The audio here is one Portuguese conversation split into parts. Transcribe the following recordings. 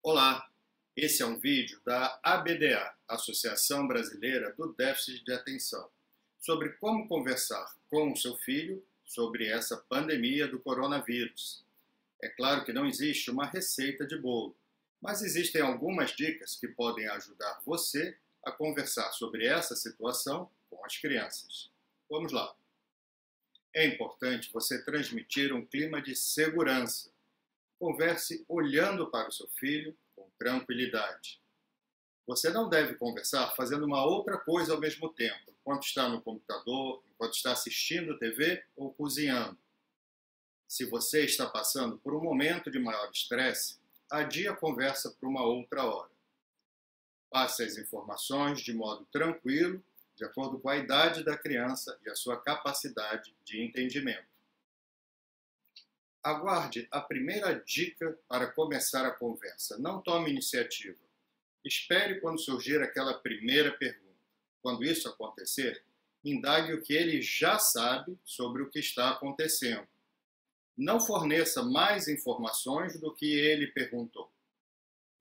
Olá, esse é um vídeo da ABDA, Associação Brasileira do Déficit de Atenção, sobre como conversar com o seu filho sobre essa pandemia do coronavírus. É claro que não existe uma receita de bolo, mas existem algumas dicas que podem ajudar você a conversar sobre essa situação com as crianças. Vamos lá. É importante você transmitir um clima de segurança. Converse olhando para o seu filho com tranquilidade. Você não deve conversar fazendo uma outra coisa ao mesmo tempo, enquanto está no computador, enquanto está assistindo TV ou cozinhando. Se você está passando por um momento de maior estresse, adie a conversa para uma outra hora. Passe as informações de modo tranquilo, de acordo com a idade da criança e a sua capacidade de entendimento. Aguarde a primeira dica para começar a conversa. Não tome iniciativa. Espere quando surgir aquela primeira pergunta. Quando isso acontecer, indague o que ele já sabe sobre o que está acontecendo. Não forneça mais informações do que ele perguntou.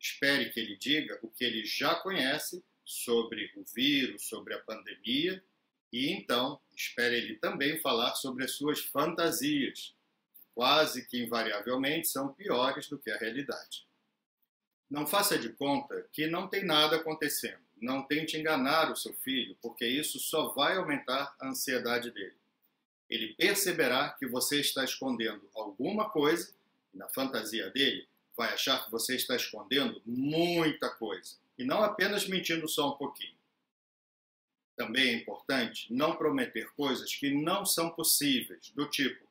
Espere que ele diga o que ele já conhece sobre o vírus, sobre a pandemia, e então espere ele também falar sobre as suas fantasias, quase que invariavelmente são piores do que a realidade. Não faça de conta que não tem nada acontecendo. Não tente enganar o seu filho, porque isso só vai aumentar a ansiedade dele. Ele perceberá que você está escondendo alguma coisa e na fantasia dele vai achar que você está escondendo muita coisa e não apenas mentindo só um pouquinho. Também é importante não prometer coisas que não são possíveis, do tipo: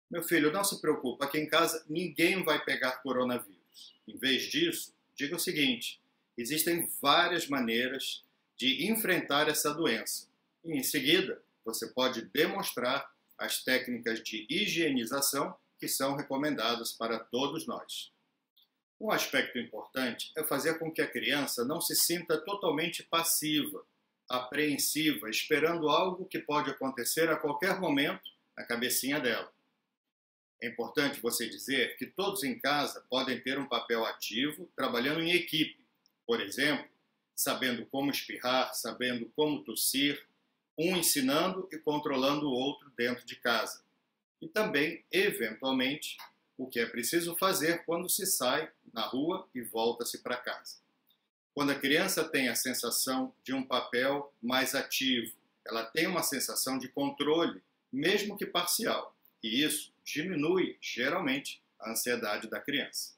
meu filho, não se preocupe, aqui em casa ninguém vai pegar coronavírus. Em vez disso, diga o seguinte: existem várias maneiras de enfrentar essa doença. E em seguida, você pode demonstrar as técnicas de higienização que são recomendadas para todos nós. Um aspecto importante é fazer com que a criança não se sinta totalmente passiva, apreensiva, esperando algo que pode acontecer a qualquer momento na cabecinha dela. É importante você dizer que todos em casa podem ter um papel ativo trabalhando em equipe. Por exemplo, sabendo como espirrar, sabendo como tossir, um ensinando e controlando o outro dentro de casa. E também, eventualmente, o que é preciso fazer quando se sai na rua e volta-se para casa. Quando a criança tem a sensação de um papel mais ativo, ela tem uma sensação de controle, mesmo que parcial. E isso diminui, geralmente, a ansiedade da criança.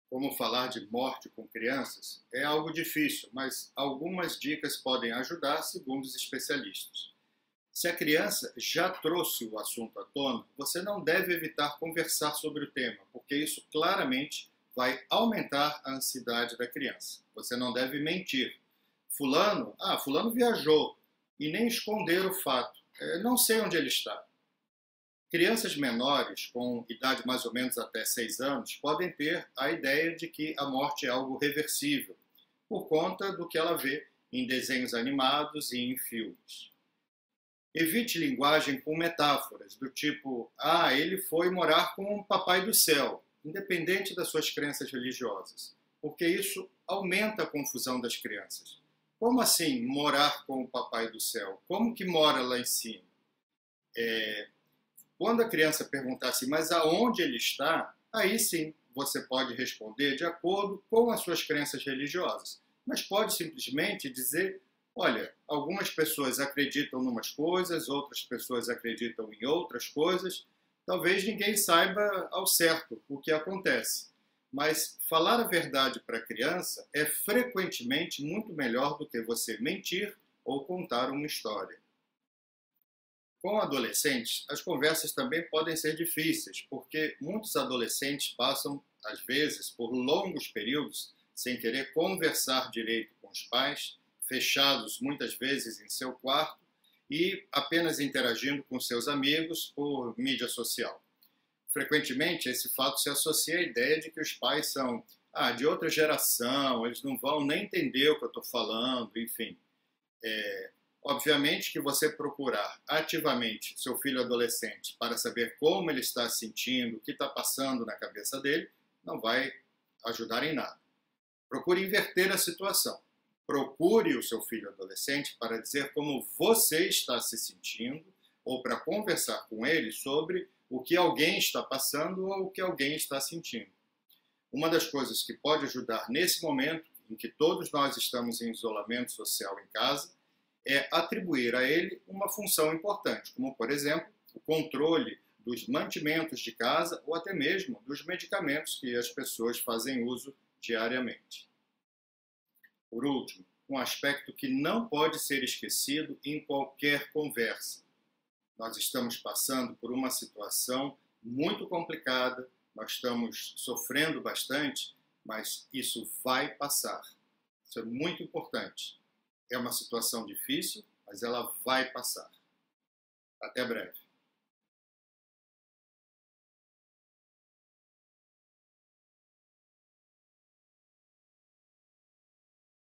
Como falar de morte com crianças é algo difícil, mas algumas dicas podem ajudar, segundo os especialistas. Se a criança já trouxe o assunto à tona, você não deve evitar conversar sobre o tema, porque isso claramente vai aumentar a ansiedade da criança. Você não deve mentir. Fulano viajou, e nem esconder o fato. Não sei onde ele está. Crianças menores, com idade mais ou menos até 6 anos, podem ter a ideia de que a morte é algo reversível, por conta do que ela vê em desenhos animados e em filmes. Evite linguagem com metáforas, do tipo: ele foi morar com o Papai do Céu, independente das suas crenças religiosas, porque isso aumenta a confusão das crianças. Como assim morar com o Papai do Céu? Como que mora lá em cima? Quando a criança perguntar assim, mas aonde ele está? Aí sim, você pode responder de acordo com as suas crenças religiosas. Mas pode simplesmente dizer: olha, algumas pessoas acreditam em umas coisas, outras pessoas acreditam em outras coisas. Talvez ninguém saiba ao certo o que acontece. Mas falar a verdade para a criança é frequentemente muito melhor do que você mentir ou contar uma história. Com adolescentes, as conversas também podem ser difíceis, porque muitos adolescentes passam, às vezes, por longos períodos sem querer conversar direito com os pais, fechados muitas vezes em seu quarto e apenas interagindo com seus amigos por mídia social. Frequentemente, esse fato se associa à ideia de que os pais são de outra geração, eles não vão nem entender o que eu estou falando, enfim. Obviamente que você procurar ativamente seu filho adolescente para saber como ele está se sentindo, o que está passando na cabeça dele, não vai ajudar em nada. Procure inverter a situação. Procure o seu filho adolescente para dizer como você está se sentindo ou para conversar com ele sobre o que alguém está passando ou o que alguém está sentindo. Uma das coisas que pode ajudar nesse momento em que todos nós estamos em isolamento social em casa é atribuir a ele uma função importante, como, por exemplo, o controle dos mantimentos de casa ou até mesmo dos medicamentos que as pessoas fazem uso diariamente. Por último, um aspecto que não pode ser esquecido em qualquer conversa. Nós estamos passando por uma situação muito complicada, nós estamos sofrendo bastante, mas isso vai passar. Isso é muito importante. É uma situação difícil, mas ela vai passar. Até breve.